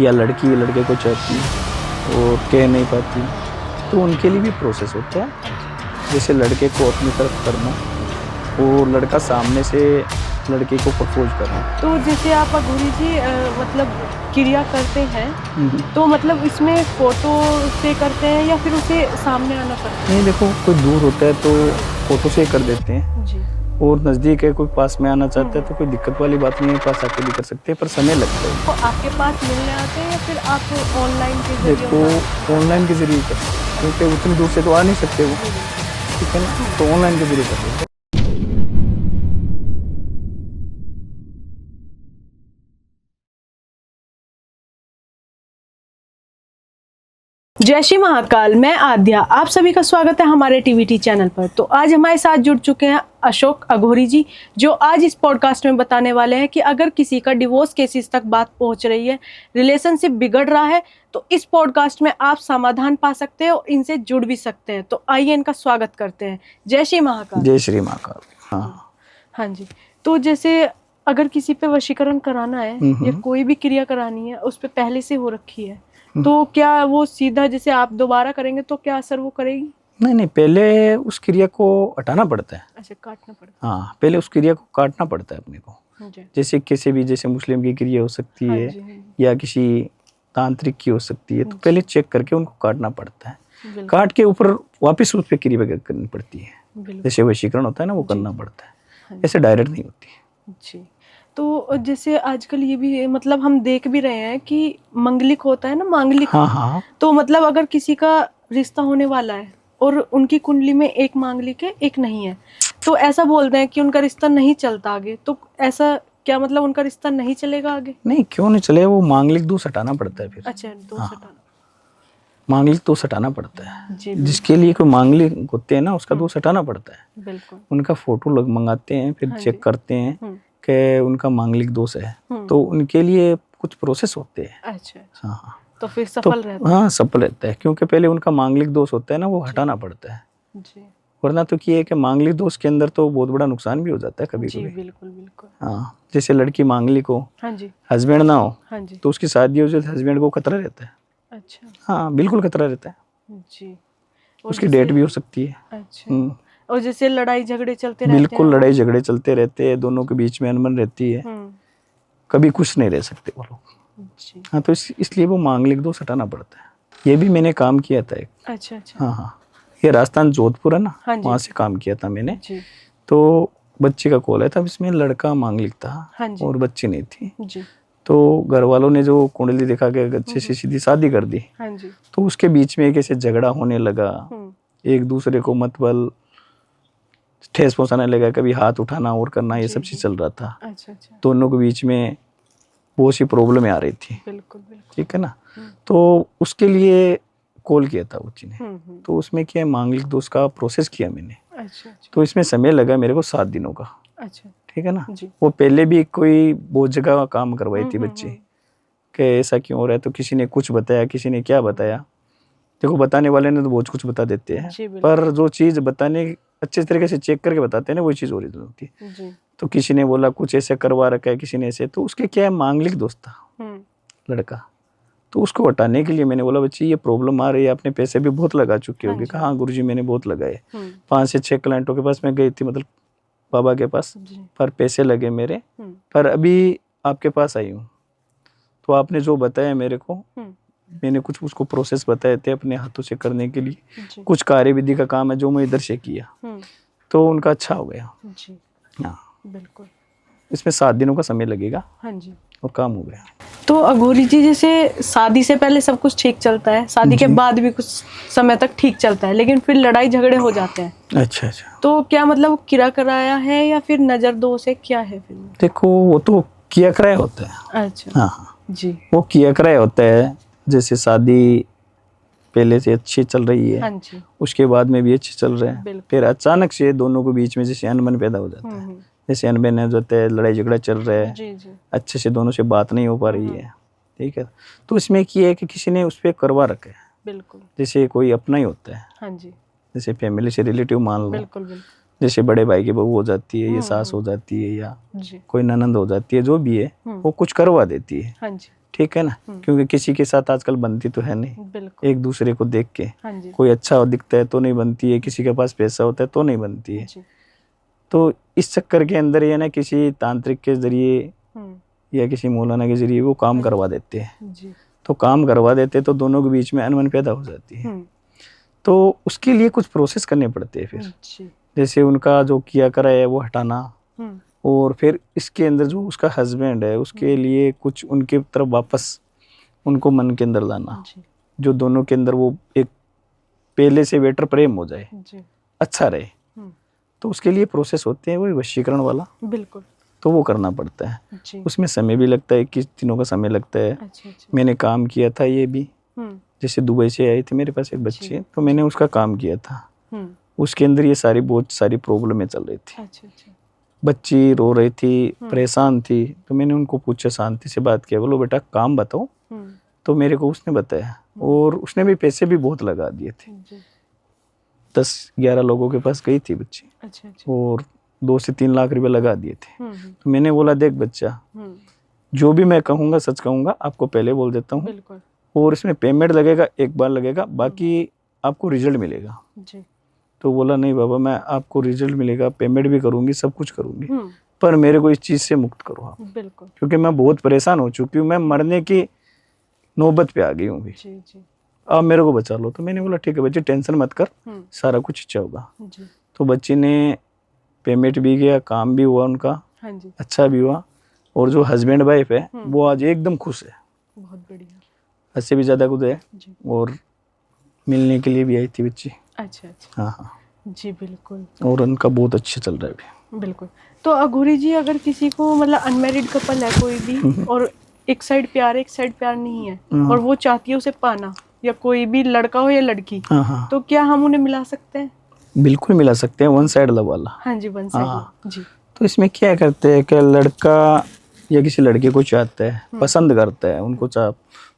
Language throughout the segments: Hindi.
या लड़की लड़के को चाहती और कह नहीं पाती, तो उनके लिए भी प्रोसेस होता है। जैसे लड़के को अपनी तरफ करना और लड़का सामने से लड़के को प्रपोज करना। तो जैसे आप अघोरी जी मतलब क्रिया करते हैं, तो मतलब इसमें फोटो से करते हैं या फिर उसे सामने आना पड़ता है? नहीं, देखो कोई दूर होता है तो फोटो से कर देते हैं जी। और नज़दीक है कोई पास में आना चाहता है तो कोई दिक्कत वाली बात नहीं है, पास आके भी कर सकते हैं, पर समय लगता है। तो आपके पास मिलने आते हैं या फिर आप ऑनलाइन के जरिए? देखो ऑनलाइन के जरिए कर सकते हैं, क्योंकि उतनी दूर से तो आ नहीं सकते वो, ठीक है ना, तो ऑनलाइन के जरिए कर सकते हैं। जय श्री महाकाल, मैं आद्या, आप सभी का स्वागत है हमारे टीवीटी चैनल पर। तो आज हमारे साथ जुड़ चुके हैं अशोक अघोरी जी, जो आज इस पॉडकास्ट में बताने वाले हैं कि अगर किसी का डिवोर्स केसेस तक बात पहुंच रही है, रिलेशनशिप बिगड़ रहा है, तो इस पॉडकास्ट में आप समाधान पा सकते हैं और इनसे जुड़ भी सकते हैं। तो आइए इनका स्वागत करते हैं। जय श्री महाकाल। जय श्री महाकाल। हाँ हाँ जी। तो जैसे अगर किसी पे वशीकरण कराना है या कोई भी क्रिया करानी है, उस पे पहले से हो रखी है, तो क्या वो सीधा जैसे आप दोबारा करेंगे तो क्या असर वो करेगी? नहीं, पहले उस क्रिया को हटाना पड़ता है। अच्छा, काटना पड़ता हाँ, पहले उस क्रिया को काटना पड़ता है अपने को। है। जैसे किसी भी, जैसे मुस्लिम की क्रिया हो सकती हाँ है जी, हाँ जी। या किसी तांत्रिक की हो सकती है, तो पहले चेक करके उनको काटना पड़ता है। बिल्कुल, काट के ऊपर वापस उस पर क्रिया करनी पड़ती है। बिल्कुल। जैसे वशीकरण होता है ना, वो करना पड़ता है, हाँ जी। ऐसे डायरेक्ट नहीं होती। जी। तो जैसे आजकल ये भी मतलब हम देख भी रहे हैं कि मंगलिक होता है ना, मांगलिक। हाँ हाँ, तो मतलब अगर किसी का रिश्ता होने वाला है और उनकी कुंडली में एक मांगलिक है, एक नहीं है, तो ऐसा बोलते हैं कि उनका रिश्ता नहीं चलता आगे। तो ऐसा क्या मतलब उनका रिश्ता नहीं चलेगा आगे? नहीं क्यों नहीं चले, वो मांगलिक दोष हटाना पड़ता है फिर। अच्छा, दोष हटाना। मांगलिक दोष हटाना पड़ता है। जी, जिसके लिए कोई मांगलिक होते हैं ना, उसका दोष हटाना पड़ता है। बिल्कुल। उनका फोटो लोग मंगाते हैं, फिर हाँ जी। चेक करते हैं कि उनका मांगलिक दोष है, तो उनके लिए कुछ प्रोसेस होते हैं। अच्छा, अच्छा। हाँ हाँ, तो फिर सफल रहता हाँ सफल रहता है, क्योंकि पहले उनका मांगलिक दोष होता है ना, वो हटाना पड़ता है। जी, वरना तो क्या है कि मांगलिक दोष के अंदर तो बहुत बड़ा नुकसान भी हो जाता है कभी जी, कभी। बिल्कुल, बिल्कुल। हाँ, जैसे लड़की मांगलिक हो, हाँ जी, हस्बैंड ना हो, हाँ जी। तो उसकी शादी हो जाए, हस्बैंड को खतरा रहता है। अच्छा, हाँ बिल्कुल खतरा रहता है, जी। और उसकी डेथ भी हो सकती है। अच्छा, और जैसे लड़ाई झगड़े चलते रहते हैं? बिल्कुल, लड़ाई झगड़े चलते रहते हैं, दोनों के बीच में अनबन रहती है, कभी खुश नहीं रह सकते वो लोग। जी। हाँ, तो इसलिए वो मांगलिक दोष हटाना पड़ता है। ये भी मैंने काम किया था एक। अच्छा, अच्छा। हाँ हाँ, ये राजस्थान जोधपुर है ना, हाँ जी। वहाँ से काम किया था मैंने। जी, तो बच्चे का कॉल आया था, इसमें लड़का मांगलिक था हाँ जी। और बच्ची नहीं थी। जी, तो घर वालों ने जो कुंडली दिखा के अच्छे से सीधी शादी कर दी। हाँ जी। तो उसके बीच में एक ऐसे झगड़ा होने लगा, एक दूसरे को मतलब ठेस पहुंचाने लगा, कभी हाथ उठाना और करना, ये सब चीज चल रहा था। अच्छा, अच्छा। दोनों के बीच में बहुत सी प्रॉब्लम आ रही थी, बिल्कुल, बिल्कुल। ठीक है ना। तो उसके लिए कॉल किया था बच्ची ने। तो उसमें क्या मांगलिक दोष का प्रोसेस किया मैंने। अच्छा, अच्छा। तो इसमें समय लगा मेरे को 7 दिनों का, अच्छा, ठीक है ना। जी। वो पहले भी कोई बहुत जगह काम करवाई थी बच्ची कि ऐसा क्यों हो रहा है, तो किसी ने कुछ बताया, किसी ने क्या बताया। देखो बताने वाले ने तो बहुत कुछ बता देते हैं, जी, बिल्कुल। पर जो चीज़ बताने अच्छे तरीके से चेक करके बताते हैं ना, वही चीज़ ओरिजिनल होती है। जी। तो किसी ने बोला कुछ ऐसे करवा रखा है, किसी ने ऐसे, तो उसके क्या है मांगलिक दोष था लड़का। तो उसको हटाने के लिए मैंने बोला बच्ची ये प्रॉब्लम आ रही है, आपने पैसे भी बहुत लगा चुके होगे। कहा हाँ गुरुजी मैंने बहुत लगाए, 5 से 6 क्लाइंटों के पास मैं गई थी, मतलब बाबा के पास, पर पैसे लगे मेरे। पर अभी आपके पास आई हूँ, तो आपने जो बताया मेरे को, मैंने कुछ उसको प्रोसेस बताए थे अपने हाथों से करने के लिए, कुछ कार्य विधि का काम है जो मैं इधर से किया, तो उनका अच्छा हो गया। जी, हाँ बिल्कुल। इसमें 7 दिनों का समय लगेगा हाँ जी। और काम हो गया। तो अघोरी जी, जैसे शादी से पहले सब कुछ ठीक चलता है, शादी के बाद भी कुछ समय तक ठीक चलता है, लेकिन फिर लड़ाई झगड़े हो जाते हैं। अच्छा अच्छा, तो क्या मतलब किरा कराया है या फिर नजर दोष है, क्या है फिर? देखो वो तो किया कराया होता है। अच्छा, हाँ हाँ जी। वो किया कराया होता है। जैसे शादी पहले से अच्छी चल रही है, हाँ जी, उसके बाद में भी अच्छी चल रहे हैं, बिल्कुल। फिर अचानक से दोनों के बीच में जैसे अनबन पैदा हो जाता है, जैसे अनबन है जो है, लड़ाई झगड़ा चल रहा है, जी, जी। अच्छे से दोनों से बात नहीं हो पा रही है, ठीक है। तो इसमें क्या है कि किसी ने उस पर करवा रखा है, बिल्कुल। जैसे कोई अपना ही होता है, हाँ जी, जैसे फैमिली से रिलेटिव मान लो, बिल्कुल, बिल्कुल। जैसे बड़े भाई की बहू हो जाती है, या सास हो जाती है, या जी कोई ननंद हो जाती है, जो भी है वो कुछ करवा देती है। हाँ जी ठीक है ना, क्योंकि किसी के साथ आजकल बनती तो है नहीं, बिल्कुल एक दूसरे को देख के। हाँ जी कोई अच्छा दिखता है तो नहीं बनती है, किसी के पास पैसा होता है तो नहीं बनती है। जी तो इस चक्कर के अंदर ये ना किसी तांत्रिक के जरिए या किसी मौलाना के जरिए वो काम करवा देते हैं। जी तो काम करवा देते तो दोनों के बीच में अनबन पैदा हो जाती है। तो उसके लिए कुछ प्रोसेस करने पड़ते हैं फिर, जी जैसे उनका जो किया करा है वो हटाना, हम्म, और फिर इसके अंदर जो उसका हस्बैंड है उसके लिए कुछ उनके तरफ वापस उनको मन के अंदर लाना, जी जो दोनों के अंदर वो एक पहले से बेटर प्रेम हो जाए, जी अच्छा रहे। तो उसके लिए प्रोसेस होते हैं वही वशीकरण वाला, बिल्कुल तो वो करना पड़ता है। जी उसमें समय भी लगता है, 21 दिनों का समय लगता है। अच्छा अच्छा मैंने काम किया था ये भी, हम्म जैसे दुबई से आई थी मेरे पास एक बच्ची, जी, तो मैंने उसका काम किया था। हम्म उसके अंदर ये सारी बहुत सारी प्रॉब्लमें चल रही थी, अच्छा अच्छा बच्ची रो रही थी, परेशान थी। तो मैंने उनको पूछा, शांति से बात किया, बोलो बेटा काम बताओ। हम्म तो मेरे को उसने बताया, और उसने भी पैसे भी बहुत लगा दिए थे। जी 10-11 लोगों के पास गई थी बच्ची, अच्छा अच्छा और 2 से 3 लाख रुपए लगा दिए थे। हम्म तो मैंने बोला, देख बच्चा, हम्म जो भी मैं कहूँगा सच कहूँगा, आपको पहले बोल देता हूँ, बिल्कुल और इसमें पेमेंट लगेगा, एक बार लगेगा, बाकी आपको रिजल्ट मिलेगा। जी तो बोला, नहीं बाबा, मैं आपको रिजल्ट मिलेगा, पेमेंट भी करूँगी, सब कुछ करूँगी, हम्म पर मेरे को इस चीज़ से मुक्त करो आप, बिल्कुल क्योंकि मैं बहुत परेशान हो चुकी हूँ, मैं मरने की नौबत पे आ गई हूँ भी, जी जी आप मेरे को बचा लो। तो मैंने बोला, ठीक है बच्ची, टेंशन मत कर, हम्म सारा कुछ अच्छा होगा। जी तो बच्ची ने पेमेंट भी किया, काम भी हुआ उनका, हाँ जी अच्छा भी हुआ, और जो हस्बैंड वाइफ है वो आज एकदम खुश है, बहुत बढ़िया इससे भी ज़्यादा खुश है। जी और मिलने के लिए भी आई थी बच्ची। अच्छा अच्छा हाँ हाँ, जी बिल्कुल और उनका बहुत अच्छा चल रहा है अभी। बिल्कुल। तो अघोरी जी, अगर किसी को मतलब अनमैरिड कपल है कोई भी, और एक साइड प्यार है एक साइड प्यार नहीं है, और वो चाहती है उसे पाना, या कोई भी लड़का हो या लड़की, हाँ हाँ, तो क्या हम उन्हें मिला सकते हैं? बिल्कुल मिला सकते हैं, वन साइड लव वाला। हाँ जी, वन हाँ। साइड जी तो इसमें क्या करते हैं कि लड़का या किसी लड़के को चाहता है, पसंद करता है, उनको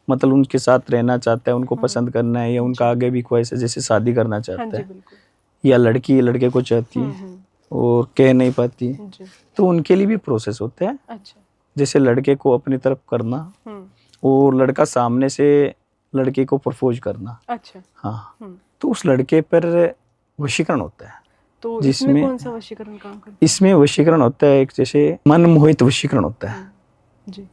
मतलब उनके साथ रहना चाहता है, उनको पसंद करना है, या उनका आगे भी ख्वाहिश है, जैसे शादी करना हाँ चाहता जी है, बिल्कुल या लड़की लड़के को चाहती है और कह नहीं पाती है, जी तो उनके लिए भी प्रोसेस होता है। अच्छा जैसे लड़के को अपनी तरफ करना, और लड़का सामने से लड़के को प्रपोज करना। अच्छा हाँ, तो उस लड़के पर वशीकरण होता है। तो इसमें जिसमें कौन सा वशीकरण काम करता इसमें वशीकरण होता है, एक जैसे मन मोहित वशीकरण होता है, है? जी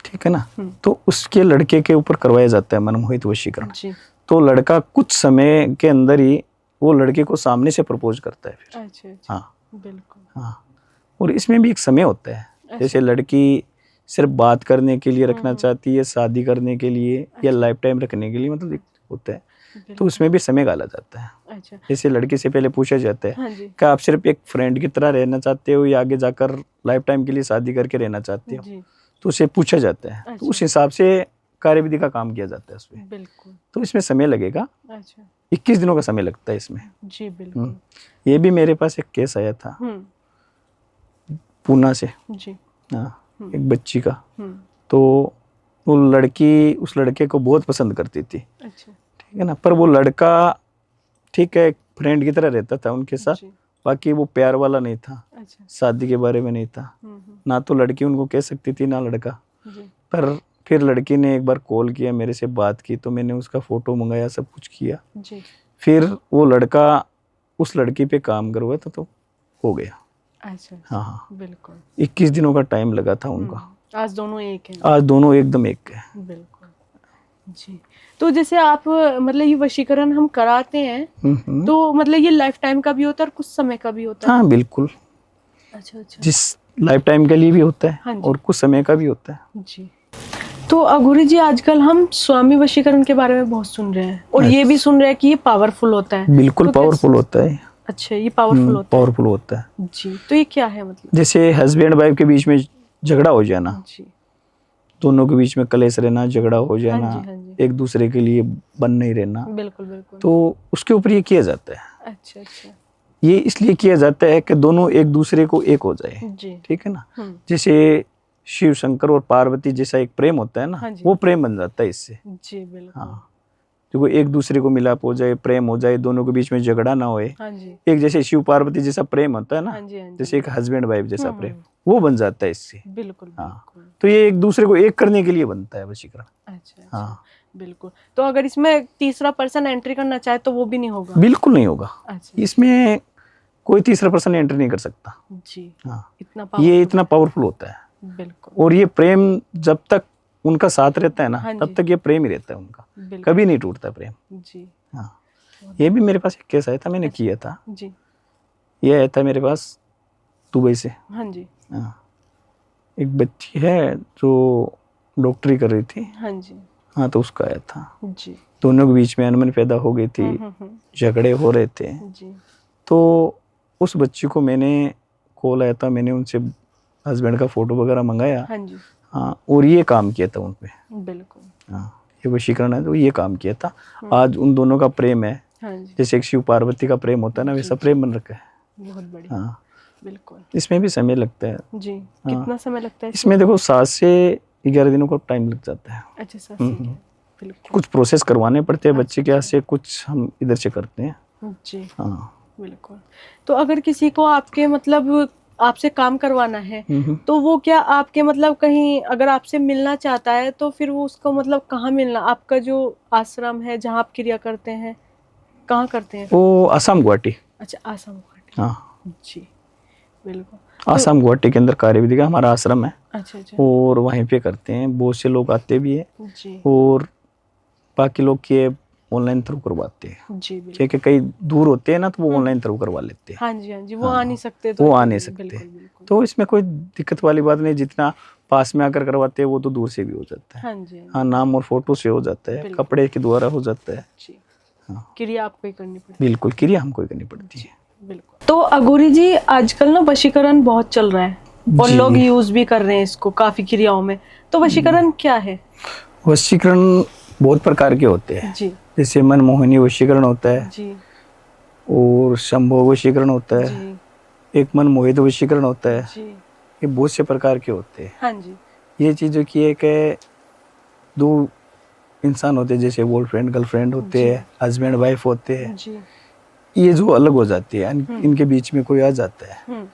ठीक है ना। तो उसके लड़के के ऊपर करवाया जाता है मनमोहित वशीकरण। जी तो लड़का कुछ समय के अंदर ही वो लड़के को सामने से प्रपोज करता है फिर। अच्छा अच्छा हाँ बिल्कुल हाँ, और इसमें भी एक समय होता है, जैसे लड़की सिर्फ बात करने के लिए रखना चाहती है, शादी करने के लिए, या लाइफ टाइम रखने के लिए, मतलब एक होता है, तो उसमें भी समय गाला जाता है। अच्छा जैसे लड़की से पहले पूछा जाता है हाँ जी कि आप सिर्फ एक फ्रेंड की तरह रहना चाहते हो, या आगे जाकर लाइफ टाइम के लिए शादी करके रहना चाहते हो, जी तो उसे पूछा जाता है। तो उस हिसाब से कार्यविधि का काम किया जाता है उसमें। बिल्कुल तो इसमें समय लगेगा, अच्छा 21 दिनों का समय लगता है इसमें। जी बिल्कुल ये भी मेरे पास एक केस आया था पूना से, जी हाँ, एक बच्ची का। हम्म तो वो लड़की उस लड़के को बहुत पसंद करती थी, अच्छा ठीक है ना, पर वो लड़का ठीक है फ्रेंड की तरह रहता था उनके साथ, जी बाकी वो प्यार वाला नहीं था, अच्छा शादी के बारे में नहीं था, ना तो लड़की उनको कह सकती थी ना लड़का। जी पर फिर लड़की ने एक बार कॉल किया, मेरे से बात की, तो मैंने उसका फोटो मंगाया, सब कुछ किया। जी फिर वो लड़का उस लड़की पे काम करवाया था, तो हो गया। अच्छा हाँ हाँ, बिल्कुल 21 दिनों का टाइम लगा था उनका। आज दोनों एक हैं आज दोनों एकदम एक है। बिल्कुल जी। तो जैसे आप मतलब ये वशीकरण हम कराते हैं, तो मतलब ये लाइफ टाइम का भी होता है और कुछ समय का भी होता है? हाँ बिल्कुल, अच्छा अच्छा जिस लाइफ टाइम के लिए भी होता है, हाँ जी। और कुछ समय का भी होता है। जी। तो अघोरी जी, आजकल हम स्वामी वशीकरण के बारे में बहुत सुन रहे हैं, और ये भी सुन रहे हैं कि ये पावरफुल होता है। बिल्कुल तो पावरफुल होता है। अच्छा, ये पावरफुल होता है। पावरफुल होता है जी। तो ये क्या है मतलब? जैसे हस्बैंड वाइफ के बीच में झगड़ा हो जाना, जी दोनों के बीच में कलेश रहना, झगड़ा हो जाना, हाँ जी एक दूसरे के लिए बन नहीं रहना, बिल्कुल बिल्कुल। तो उसके ऊपर ये किया जाता है। अच्छा अच्छा ये इसलिए किया जाता है कि दोनों एक दूसरे को एक हो जाए, जी ठीक है ना। जैसे शिव शंकर और पार्वती जैसा एक प्रेम होता है ना, हाँ जी। वो प्रेम बन जाता है इससे। जी बिल्कुल। हाँ, देखो एक दूसरे को मिलाप हो जाए, प्रेम हो जाए, दोनों के बीच में झगड़ा ना होए, हाँ जी, एक जैसे शिव पार्वती जैसा प्रेम होता है ना, हाँ जी, हाँ जी, जैसे एक हस्बैंड वाइफ जैसा हम्म, प्रेम, वो बन जाता है इससे। बिल्कुल हाँ, बिल्कुल। तो ये एक दूसरे को एक करने के लिए बनता है वशीकरण। अच्छा अच्छा, हाँ, बिल्कुल। तो अगर इसमें तीसरा पर्सन एंट्री करना चाहे तो वो भी नहीं होगा? बिल्कुल नहीं होगा, अच्छा इसमें कोई तीसरा पर्सन एंट्री नहीं कर सकता। जी, हाँ, इतना ये पावरफुल इतना पावरफुल होता है। बिल्कुल। और ये प्रेम जब तक उनका साथ रहता है ना, हाँ तब जी, तक ये प्रेम ही रहता है उनका, बिल्कुल कभी नहीं टूटता प्रेम। जी, हाँ, ये भी मेरे पास एक केस आया था, मैंने अच्छा, किया था। जी, ये आया था मेरे पास दुबई से। हाँ जी, हाँ, एक बच्ची है जो डॉक्टरी कर रही थी। हाँ जी, हाँ, तो उसका आया था। जी, दोनों के बीच में अनबन पैदा हो गई थी, झगड़े हो रहे थे। जी, तो उस बच्ची को मैंने कॉल आया था, मैंने उनसे हस्बैंड का फोटो वगैरह मंगाया। हाँ जी, हाँ, और ये काम किया था उन पे। बिल्कुल, हाँ, ये वशीकरण है, तो ये काम किया था। आज उन दोनों का प्रेम है, हाँ जी, जैसे एक शिव पार्वती का प्रेम होता है ना, वैसा प्रेम बन रखा है। बहुत बढ़िया, हाँ, बिल्कुल। इसमें भी समय लगता है। जी, हाँ, कितना समय लगता है इसमें देखो 7 से 11 दिनों का टाइम लग जाता है। अच्छा सर, ठीक है, बिल्कुल। कुछ प्रोसेस करवाने पड़ते हैं बच्चे के हाथ अच्छा, से, कुछ हम इधर से करते हैं। जी, हाँ, बिल्कुल। तो अगर किसी को आपके मतलब आपसे काम करवाना है, तो वो क्या आपके मतलब कहीं अगर आपसे मिलना चाहता है तो फिर वो उसको मतलब कहाँ मिलना? आपका जो आश्रम है जहाँ आप क्रिया करते हैं, कहाँ करते हैं? वो आसाम गुवाहाटी। अच्छा, आसाम गुवाहाटी। हाँ, जी, बिल्कुल। आसाम गुवाहाटी के अंदर कार्यविधि का हमारा आश्रम है, अच्छा अच्छा, और वहीं पे करते हैं। बहुत से लोग आते भी हैं, जी, और बाकी लोग के ऑनलाइन थ्रू करवाते हैं, जी, बिल्कुल। क्योंकि कई दूर होते हैं ना, तो वो ऑनलाइन थ्रू करवा लेते हैं। हाँ जी, हाँ जी, वो हाँ, आ नहीं सकते तो वो आ फिर नहीं सकते, बिल्कुल, बिल्कुल। तो इसमें कोई दिक्कत वाली बात नहीं। जितना पास में आकर करवाते हैं वो तो दूर से भी हो जाता है। हाँ जी, हाँ हाँ, जी, नाम और फोटो से हो जाता है, बिल्कुल। कपड़े के द्वारा हो जाता है। जी, हाँ, क्रिया आपको ही करनी पड़ती बिल्कुल, क्रिया हमको ही करनी पड़ती है। है, बिल्कुल। तो अघोरी जी, आजकल ना वशीकरण बहुत चल रहा है और जी। लोग यूज भी कर रहे हैं इसको काफी क्रियाओं में। तो वशीकरण क्या है? वशीकरण बहुत प्रकार के होते हैं, जी, जैसे मनमोहनी वशीकरण होता है, जी, और संभोग वशीकरण होता है, जी, एक मनमोहित वशीकरण होता है। जी, ये बहुत से प्रकार के होते हैं। हाँ जी, ये चीज़ों की है कि दो इंसान होते हैं, जैसे बॉयफ्रेंड गर्लफ्रेंड होते जी, हैं, हस्बैंड वाइफ होते हैं, जी, ये जो अलग हो जाती है, इनके बीच में कोई आ जाता है,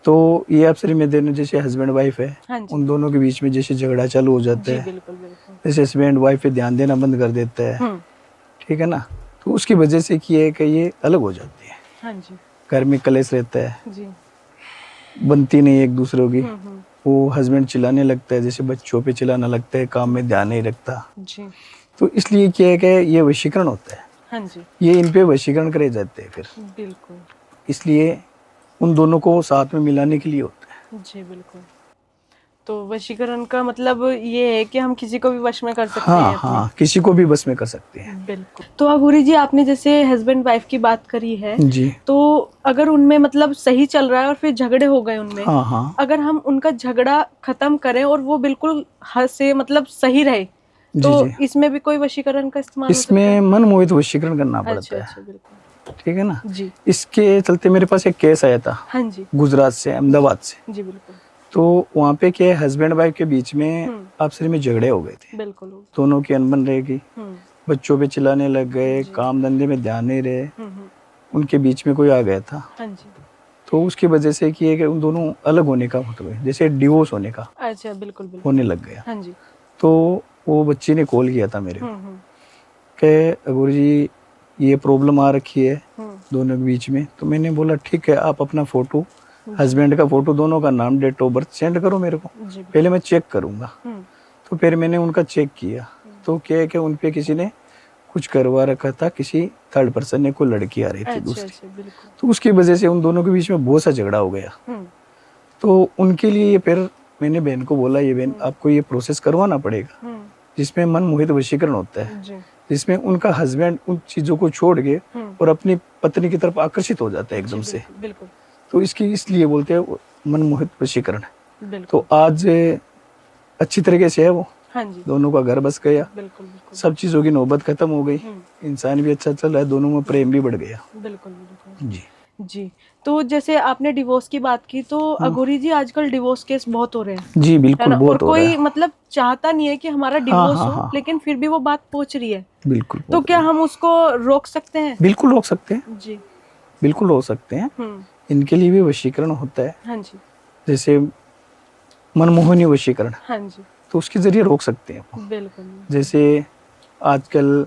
तो ये अप्सरी में देने जैसे हस्बैंड वाइफ है, हाँ जी, उन दोनों के बीच में जैसे झगड़ा चालू हो जाता जी, है, बिल्कुल, बिल्कुल। जैसे हस्बैंड वाइफ पे ध्यान देना बंद कर देता है, ठीक है ना, तो उसकी वजह से क्या है कि ये अलग हो जाती है। हाँ जी, घर में कलेश रहता है, जी, बनती नहीं एक दूसरों की। हम्म, वो हस्बैंड चिल्लाने लगता है, जैसे बच्चों पे चिल्लाना लगता है, काम में ध्यान नहीं रखता, जी, तो इसलिए क्या है कि ये वशीकरण होता है। हाँ जी, ये इन पे वशीकरण करे जाते हैं फिर, बिल्कुल, इसलिए उन दोनों को साथ में मिलाने के लिए होता है। जी, बिल्कुल। तो वशीकरण का मतलब ये है कि हम किसी को भी वश में कर सकते हाँ हैं अपने। हाँ, किसी को भी बस में कर सकते हैं। बिल्कुल। तो अघोरी जी, आपने जैसे हस्बैंड वाइफ की बात करी है, जी। तो अगर उनमें मतलब सही चल रहा है और फिर झगड़े हो गए उनमें, हाँ हाँ, अगर हम उनका झगड़ा खत्म करें और वो बिल्कुल हद से मतलब सही रहे, जी तो जी, इसमें भी कोई वशीकरण का इस्तेमाल हो सकता इसमें है? मन मोहित वशीकरण करना अच्छा पड़ता अच्छा, है, बिल्कुल। ठीक है ना। जी, इसके चलते मेरे पास एक केस आया था, हाँ जी, गुजरात से, अहमदाबाद से। जी, बिल्कुल। तो वहाँ पे क्या है, हस्बैंड वाइफ के बीच में हम्म, आपस में झगड़े हो गए थे, बिल्कुल। दोनों की अनबन रहेगी, हम्म, बच्चों पे चिल्लाने लग गए, जी, काम धंधे में ध्यान नहीं रहे, हम्म, उनके बीच में कोई आ गया था। हाँ जी, तो उसकी वजह से कि है कि उन दोनों अलग होने का मतलब जैसे डिवोर्स होने का अच्छा, बिल्कुल बिल्कुल, होने लग गया। हाँ जी, तो वो बच्ची ने कॉल किया था मेरे को हम्म, कि गुरु जी ये प्रॉब्लम आ रखी है हम्म, दोनों के बीच में। तो मैंने बोला ठीक है, आप अपना फोटो, जी, हस्बैंड का फोटो, दोनों का नाम, डेट ऑफ बर्थ सेंड करो मेरे को, जी, पहले मैं चेक करूंगा। हम्म, तो फिर मैंने उनका चेक किया, तो क्या है कि उन पे किसी ने कुछ करवा रखा था, किसी थर्ड पर्सन ने, कोई लड़की आ रही थी अच्छा दूसरी। अच्छा, बिल्कुल, तो उसकी वजह से उन दोनों के बीच में बहुत सा झगड़ा हो गया। हम्म, तो उनके लिए ये फिर मैंने बहन को बोला, ये बहन आपको ये प्रोसेस करवाना पड़ेगा, हम्म, जिसमें मन मोहित वशीकरण होता है, जी, जिसमें उनका हस्बैंड उन चीज़ों को छोड़ के और अपनी पत्नी की तरफ आकर्षित हो जाता है जी, एकदम से। बिल्कुल बिल्कुल, तो इसकी इसलिए बोलते हैं वो मनमोहित वशीकरण। बिल्कुल, तो आज अच्छी तरीके से है वो, हाँ जी, दोनों का घर बस गया, बिल्कुल बिल्कुल, सब चीज़ों की नौबत खत्म हो गई, हम्म, इंसान भी अच्छा चल रहा है, दोनों में प्रेम भी बढ़ गया। बिल्कुल बिल्कुल। जी। जी। तो जैसे आपने डिवोर्स की बात की, तो अघोरी जी आजकल डिवोर्स केस बहुत हो रहे हैं, जी है बिल्कुल, ना? और बहुत हो रहा कोई है। मतलब चाहता नहीं है कि हमारा हाँ डिवोर्स हाँ हो, हाँ, लेकिन फिर भी वो बात पहुंच रही है। बिल्कुल तो बहुत क्या रही है। हम उसको रोक सकते हैं? बिल्कुल रोक सकते हैं, जी। बिल्कुल रोक सकते हैं। हम्म। इनके लिए भी वशीकरण होता है, हाँ जी। जैसे मनमोहनी वशीकरण, हाँ जी। तो उसके जरिए रोक सकते हैं अपन। बिल्कुल। जैसे आजकल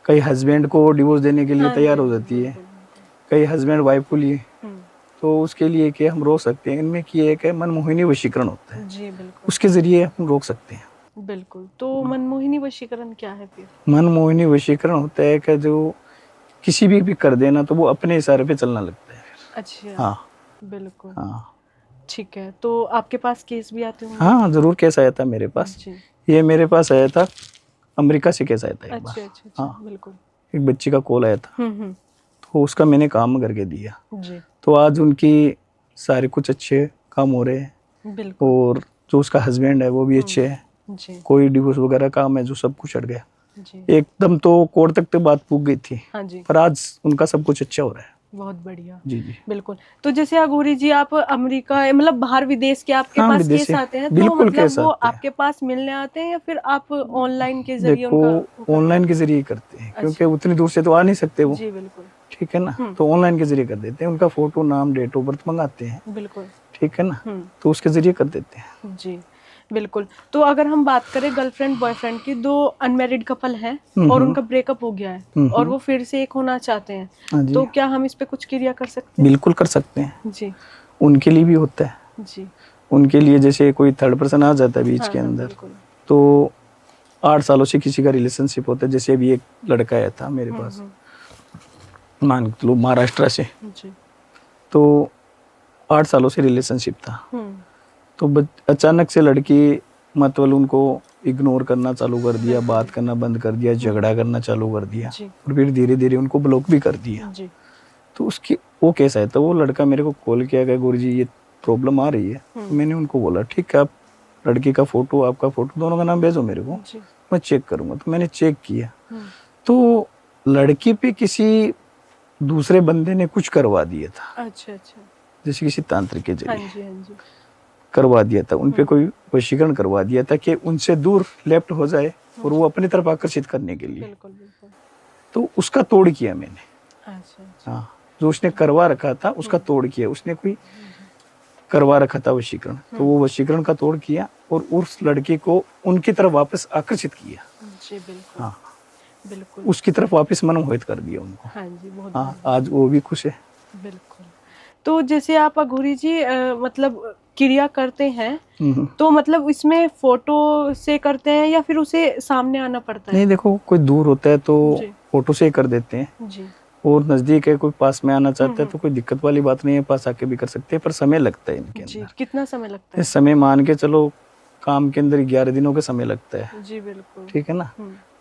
कई हस्बैंड को डिवोर्स देने के लिए हाँ जी, तैयार हाँ हो जी, जाती है, बिल्कुल बिल्कुल। कई हस्बैंड वाइफ को लिए, हम्म। तो उसके लिए कि हम रोक सकते हैं। इनमें कि एक है मनमोहिनी वशीकरण होता है, जी बिल्कुल। उसके जरिए हम रोक सकते हैं। बिल्कुल। तो मनमोहिनी वशीकरण क्या है फिर? मनमोहिनी वशीकरण होता है कि जो किसी भी कर देना तो वो अपने इशारे पे चलना लगता है। अच्छा। हाँ बिल्कुल। हाँ ठीक है, तो आपके पास केस भी आते होंगे? हाँ, जरूर केस आया था मेरे पास। जी। ये मेरे पास आया था, अमेरिका से केस आया था एक बार। अच्छा अच्छा अच्छा, हाँ, बिल्कुल। एक बच्ची का कॉल आया था, हम्म। तो उसका मैंने काम करके दिया। जी। तो आज उनकी सारे कुछ अच्छे काम हो रहे हैं, बिल्कुल। और जो उसका हस्बैंड है वो भी अच्छे है। जी। कोई डिवोर्स वगैरह काम है जो सब कुछ हट गया, जी। एकदम तो कोर्ट तक तो बात पूछ गई थी, हाँ जी। पर आज उनका सब कुछ अच्छा हो रहा है। बहुत बढ़िया। जी जी। बिल्कुल। तो जैसे अघोरी जी, आप अमेरिका मतलब बाहर विदेश के आपके हाँ, पास केस विदेशी आते हैं, तो बिल्कुल मतलब केस वो आते हैं। आपके पास मिलने आते हैं या फिर आप ऑनलाइन के जरिए देखो, उनका वो करते ऑनलाइन हैं? के जरिए करते हैं, क्योंकि अच्छा। उतनी दूर से तो आ नहीं सकते वो। जी बिल्कुल। ठीक है ना, तो ऑनलाइन के जरिए कर देते हैं। उनका फोटो, नाम, डेट ऑफ बर्थ मंगाते हैं। बिल्कुल। ठीक है ना, तो उसके जरिए कर देते हैं। जी बिल्कुल। तो अगर हम बात करें गर्लफ्रेंड बॉयफ्रेंड की, दो अनमैरिड कपल हैं और उनका ब्रेकअप हो गया है और वो फिर से एक होना चाहते हैं, हाँ जी, तो क्या हम इस पे कुछ क्रिया कर सकते हैं? बिल्कुल कर सकते हैं। जी। उनके लिए भी होता है। जी। उनके लिए जैसे कोई थर्ड पर्सन आ जाता है बीच हाँ के हाँ अंदर, बिल्कुल। तो 8 सालों से किसी का रिलेशनशिप होता है। जैसे अभी एक लड़का आया था मेरे पास, मान लो महाराष्ट्र से, जी। तो 8 सालों से रिलेशनशिप था। हम्म। तो अचानक से लड़की मतलब उनको इग्नोर करना चालू कर दिया, बिल्कुल बात करना बंद कर दिया, झगड़ा करना चालू कर दिया, जी। और फिर धीरे धीरे उनको ब्लॉक भी कर दिया। जी। तो उसकी वो केस आया था, वो लड़का मेरे को कॉल किया गया, गुरुजी ये प्रॉब्लम आ रही है। तो मैंने उनको बोला ठीक है, आप लड़की का फोटो, आपका फोटो, दोनों का नाम भेजो मेरे को, जी। मैं चेक करूंगा। तो मैंने चेक किया, हम्म। तो लड़की पे किसी दूसरे बंदे ने कुछ करवा दिया था, अच्छा अच्छा। जैसे किसी तांत्रिक के हाँ जरिए जी हाँ जी। करवा दिया था। उनपे कोई वशीकरण करवा दिया था कि उनसे दूर लेफ्ट हो जाए और वो अपनी तरफ आकर्षित करने के लिए। बिल्कुल बिल्कुल। तो उसका तोड़ किया मैंने। अच्छा अच्छा। हाँ, जो उसने करवा रखा था उसका तोड़ किया। उसने कोई करवा रखा था वशीकरण, तो वो वशीकरण का तोड़ किया और उस लड़की को उनकी तरफ वापस आकर्षित किया। जी बिल्कुल। हाँ, बिल्कुल। उसकी तरफ वापस मनमोहित कर दिया उनको। हाँ जी, बहुत हाँ, बढ़िया। आज वो भी खुश है। बिल्कुल। तो जैसे आप अघोरी जी मतलब क्रिया करते हैं, हम्म। तो मतलब इसमें फोटो से करते हैं या फिर उसे सामने आना पड़ता है? नहीं, देखो, कोई दूर होता है तो जी। फोटो से ही कर देते हैं, जी। और नजदीक है कोई पास में आना चाहता है तो कोई दिक्कत वाली बात नहीं है, पास आके भी कर सकते हैं, पर समय लगता है इनके जी, अंदर। कितना समय लगता इस है? समय मान के चलो, काम के अंदर 11 दिनों का समय लगता है। जी बिल्कुल। ठीक है ना,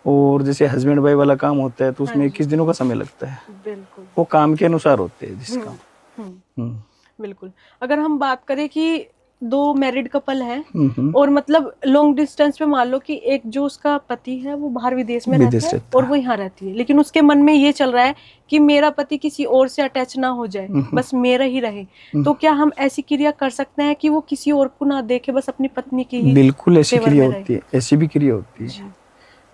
और जैसे हस्बैंड वाइफ वाला काम होता है तो हाँ उसमें जी। 21 दिनों का समय लगता है। बिल्कुल। वो काम के अनुसार होते हैं जिस काम। हम्म। हम्म बिल्कुल। अगर हम बात करें कि दो मैरिड कपल हैं हम्म, और मतलब लॉन्ग डिस्टेंस पे, मान लो कि एक जो उसका पति है वो बाहर विदेश में रहता विदेश है रहता और वो यहाँ रहती है, लेकिन उसके मन में ये चल रहा है कि मेरा पति किसी और से अटैच ना हो जाए, बस मेरा ही रहे, तो क्या हम ऐसी क्रिया कर सकते हैं कि वो किसी और को ना देखे, बस अपनी पत्नी की ही बिल्कुल ऐसी फेवर क्रिया में रहे? होती है, ऐसी भी क्रिया होती है। जी।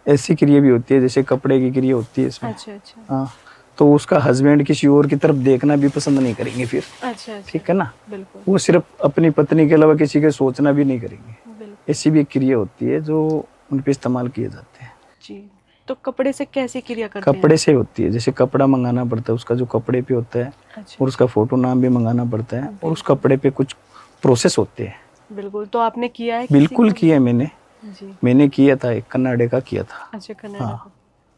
ऐसी क्रिया भी होती है, जैसे कपड़े की क्रिया होती है इसमें। अच्छा अच्छा। हाँ, तो उसका हस्बैंड किसी और की तरफ देखना भी पसंद नहीं करेंगे फिर। अच्छा अच्छा। ठीक है ना, बिल्कुल। वो सिर्फ अपनी पत्नी के अलावा किसी के सोचना भी नहीं करेंगे। बिल्कुल। ऐसी भी एक क्रिया होती है जो उन पे इस्तेमाल किए जाते हैं। जी। तो कपड़े से कैसी क्रिया करते हैं? कपड़े से होती है, जैसे कपड़ा मंगाना पड़ता है, उसका जो कपड़े पे होता है, अच्छा और उसका फोटो नाम भी मंगाना पड़ता है, और उस बिल्कुल। कपड़े पे कुछ प्रोसेस होते हैं। बिल्कुल। तो आपने किया है किसी बिल्कुल का? किया है मैंने। जी। मैंने किया था, एक कन्नाडे का किया था। अच्छा, कनाडा हाँ, का।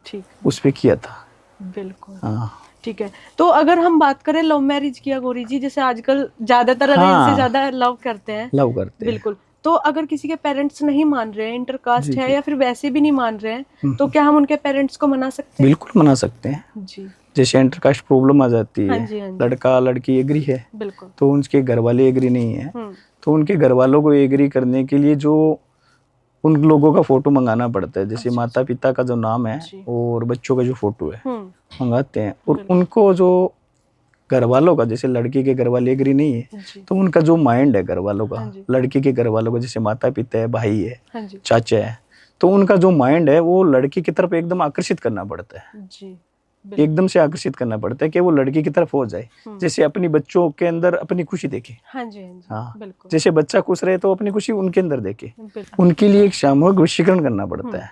ठीक है। उस पे किया था। बिल्कुल। हाँ ठीक है। तो अगर हम बात करें लव मैरिज की अघोरी जी, जैसे आजकल ज्यादातर अरेंज से हाँ, ज्यादा लव करते हैं। लव करते हैं। बिल्कुल। तो अगर किसी के पेरेंट्स नहीं मान रहे हैं, इंटरकास्ट जी है जी, या फिर वैसे भी नहीं मान रहे हैं, तो क्या हम उनके पेरेंट्स को मना सकते हैं? बिल्कुल मना सकते हैं। जी। जैसे इंटरकास्ट प्रॉब्लम आ जाती हाँ है, जी हाँ जी। लड़का लड़की एग्री है, बिल्कुल। तो उनके घर वाले एग्री नहीं है, हम्म। तो उनके घर वालों को एग्री करने के लिए जो उन लोगों का फोटो मंगाना पड़ता है, जैसे अच्छा माता अच्छा। पिता का जो नाम है जी। और बच्चों का जो फोटो है, हम्म। मंगाते हैं, और बिल्कुल। उनको जो घर वालों का, जैसे लड़की के घर वाले एग्री नहीं है जी। तो उनका जो माइंड है घर वालों का, हाँ जी। लड़की के घर वालों का, जैसे माता पिता है, भाई है, हाँ जी। चाचा है, तो उनका जो माइंड है वो लड़की की तरफ एकदम आकर्षित करना पड़ता है, जी एकदम से आकर्षित करना पड़ता है कि वो लड़की की तरफ हो जाए। जैसे अपनी बच्चों के अंदर अपनी खुशी देखे, हाँ जी। हाँ जी हाँ, बिल्कुल जैसे बच्चा खुश रहे तो अपनी खुशी उनके अंदर देखे। बिल्कुल उनके लिए एक सामूहिक वशीकरण करना पड़ता है,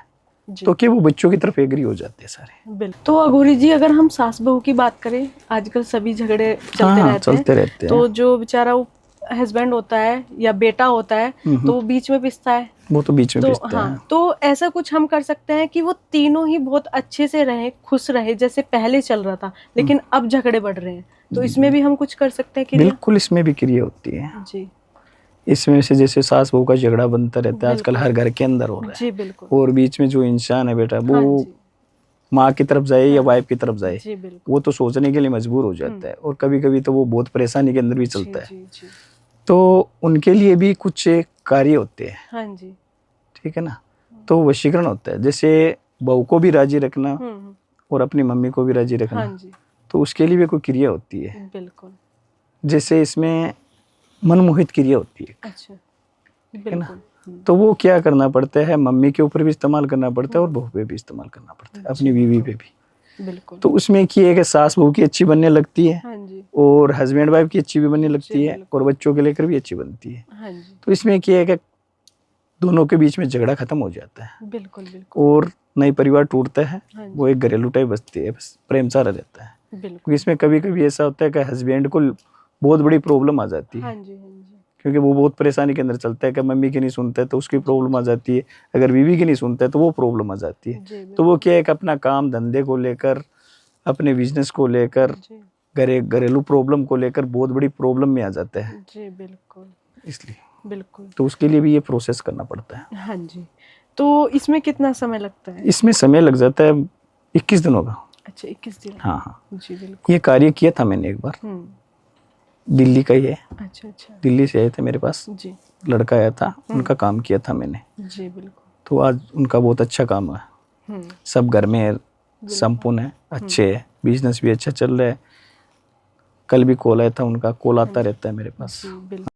जी तो कि वो बच्चों की तरफ एग्री हो जाते हैं सारे। बिल्कुल। तो अघोरी जी, अगर हम सास बहू की बात करें, आजकल सभी झगड़े चलते हाँ, रहते हैं, चलते रहते हैं। तो जो बेचारा वो हस्बैंड होता है या बेटा होता है तो वो बीच में पिसता है, वो तो बीच में तो पिसता है। हाँ, तो ऐसा कुछ हम कर सकते हैं कि वो तीनों ही बहुत अच्छे से रहे, खुश रहे, जैसे पहले चल रहा था, लेकिन अब झगड़े बढ़ रहे हैं, तो इसमें भी हम कुछ कर सकते हैं क्रिया? बिल्कुल, इसमें भी क्रिया होती है। जी इसमें से जैसे सास बहू का झगड़ा बनता रहता है, आजकल हर घर के अंदर हो रहा जी है, बिल्कुल। और बीच में जो इंसान है बेटा, हाँ वो जी माँ की तरफ जाए या वाइफ की तरफ जाए, जी बिल्कुल। वो तो सोचने के लिए मजबूर हो जाता है, और कभी कभी तो वो बहुत परेशानी के अंदर भी चलता है। जी जी तो उनके लिए भी कुछ कार्य होते हैं, हाँ जी। ठीक है ना। तो वशीकरण होता है, जैसे बहू को भी राजी रखना और अपनी मम्मी को भी राजी हाँ रखना, जी तो उसके लिए भी कोई क्रिया होती है। बिल्कुल। जैसे इसमें मनमोहित क्रिया होती है, अच्छा है ना। बिल्कुल। तो वो क्या करना पड़ता है, मम्मी के ऊपर भी इस्तेमाल करना पड़ता है और बहू पे भी इस्तेमाल करना पड़ता है, अपनी बीवी पे भी। बिल्कुल। तो उसमें क्या है कि सास बहू की अच्छी बनने लगती है, हाँ जी और हस्बैंड वाइफ की अच्छी भी बनने लगती है, बिल्कुल। और बच्चों के लेकर भी अच्छी बनती है। हाँ जी तो इसमें क्या है कि दोनों के बीच में झगड़ा खत्म हो जाता है, बिल्कुल बिल्कुल। और नई परिवार टूटता है, हाँ जी वो एक घरेलू टाइप बसती है, बस प्रेम सारा रहता है। बिल्कुल। क्योंकि इसमें कभी कभी ऐसा होता है कि हस्बैंड को बहुत बड़ी प्रॉब्लम आ जाती हाँ है, जी हाँ जी क्योंकि वो बहुत परेशानी के अंदर चलता है कि मम्मी की नहीं सुनता है तो उसकी प्रॉब्लम आ जाती है, अगर बीवी की नहीं सुनता है तो वो प्रॉब्लम आ जाती है। जी तो वो क्या है कि अपना काम धंधे को लेकर, अपने बिजनेस को लेकर, जी घरेलू प्रॉब्लम को लेकर बहुत बड़ी प्रॉब्लम में आ जाते हैं, जी बिल्कुल इसलिए बिल्कुल। तो उसके लिए भी ये प्रोसेस करना पड़ता है। हाँ जी। तो इसमें कितना समय लगता है? इसमें समय लग जाता है 21 दिनों का। अच्छा 21 दिन। हाँ हाँ, जी बिल्कुल। ये कार्य किया था मैंने एक बार, दिल्ली का ही है, अच्छा अच्छा दिल्ली से आए थे मेरे पास, जी लड़का आया था, उनका काम किया था मैंने। जी बिल्कुल। तो आज उनका बहुत अच्छा काम है, सब घर में संपूर्ण है, अच्छे है, बिजनेस भी अच्छा चल रहा है। कल भी कॉल आया था उनका, कॉल आता रहता है मेरे पास। जी बिल्कुल।